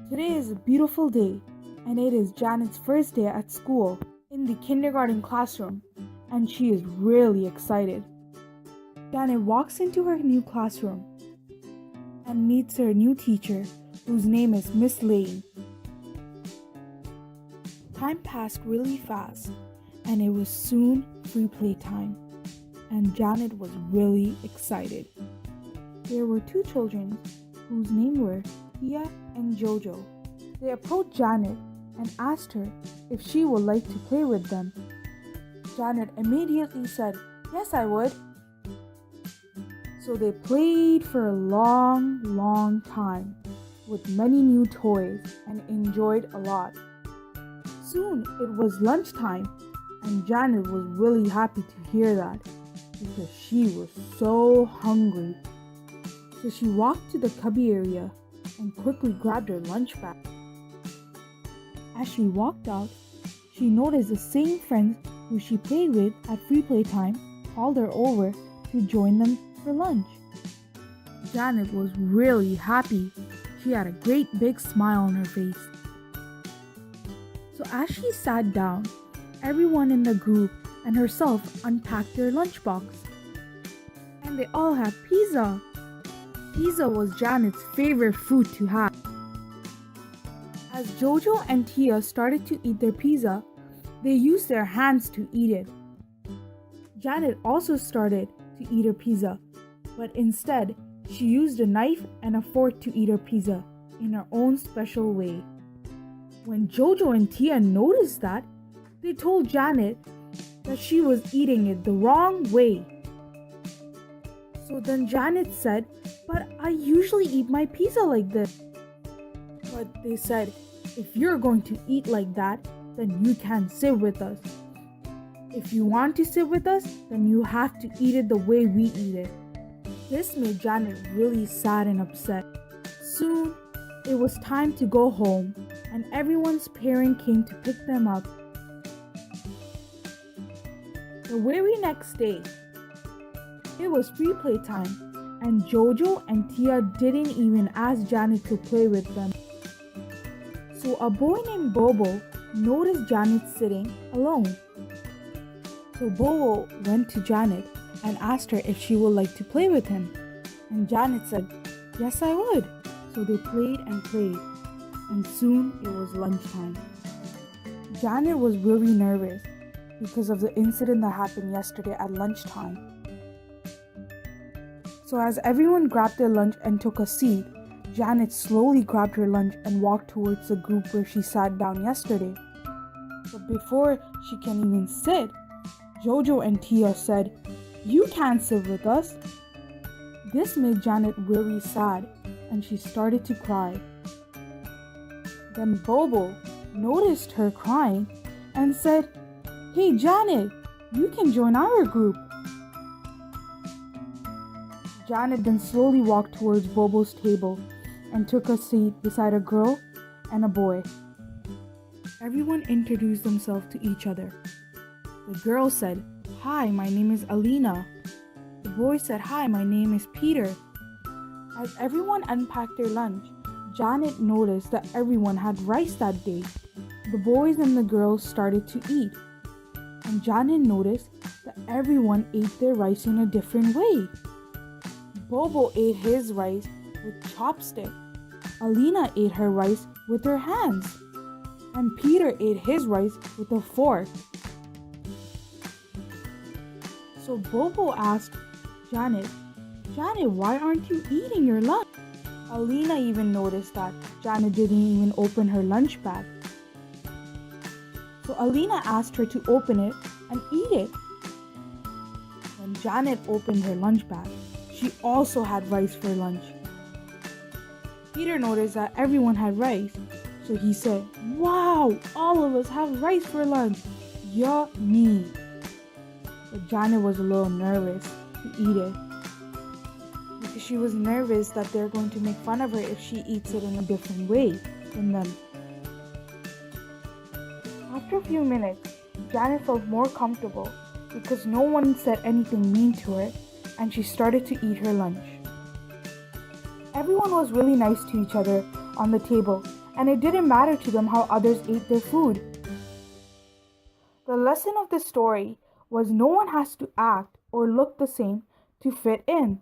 Today is a beautiful day, and it is Janet's first day at school in the kindergarten classroom, and she is really excited. Janet walks into her new classroom and meets her new teacher, whose name is Miss Lane. Time passed really fast, and it was soon free play time, and Janet was really excited. There were two children whose names were Tia and Jojo. They approached Janet and asked her if she would like to play with them. Janet immediately said, "Yes, I would." So they played for a long time with many new toys and enjoyed a lot. Soon it was lunchtime, and Janet was really happy to hear that because she was so hungry. So she walked to the cubby area and quickly grabbed her lunch bag. As she walked out, she noticed the same friends who she played with at free play time called her over to join them for lunch. Janet was really happy. She had a great big smile on her face. So as she sat down, everyone in the group and herself unpacked their lunchbox. And they all had pizza. Pizza was Janet's favorite food to have. As Jojo and Tia started to eat their pizza, they used their hands to eat it. Janet also started to eat her pizza, but instead, she used a knife and a fork to eat her pizza in her own special way. When Jojo and Tia noticed that, they told Janet that she was eating it the wrong way. So then Janet said, "But I usually eat my pizza like this." But they said, "If you're going to eat like that, then you can't sit with us. If you want to sit with us, then you have to eat it the way we eat it." This made Janet really sad and upset. Soon, it was time to go home, and everyone's parent came to pick them up. The very next day, it was free play time, and Jojo and Tia didn't even ask Janet to play with them. So a boy named Bobo noticed Janet sitting alone. So Bobo went to Janet and asked her if she would like to play with him. And Janet said, "Yes, I would." So they played and played, and soon it was lunchtime. Janet was really nervous because of the incident that happened yesterday at lunchtime. So as everyone grabbed their lunch and took a seat, Janet slowly grabbed her lunch and walked towards the group where she sat down yesterday. But before she can even sit, Jojo and Tia said, "You can't sit with us." This made Janet really sad, and she started to cry. Then Bobo noticed her crying and said, "Hey Janet, you can join our group." Janet then slowly walked towards Bobo's table and took a seat beside a girl and a boy. Everyone introduced themselves to each other. The girl said, "Hi, my name is Alina." The boy said, "Hi, my name is Peter." As everyone unpacked their lunch, Janet noticed that everyone had rice that day. The boys and the girls started to eat, and Janet noticed that everyone ate their rice in a different way. Bobo ate his rice with chopstick. Alina ate her rice with her hands, and Peter ate his rice with a fork. So Bobo asked Janet, "Janet, why aren't you eating your lunch?" Alina even noticed that Janet didn't even open her lunch bag. So Alina asked her to open it and eat it. When Janet opened her lunch bag, she also had rice for lunch. Peter noticed that everyone had rice, so he said, "Wow, all of us have rice for lunch. Yummy." But Janet was a little nervous to eat it because she was nervous that they're going to make fun of her if she eats it in a different way than them. After a few minutes, Janet felt more comfortable because no one said anything mean to her, and she started to eat her lunch. Everyone was really nice to each other on the table, and it didn't matter to them how others ate their food. The lesson of this story was no one has to act or look the same to fit in.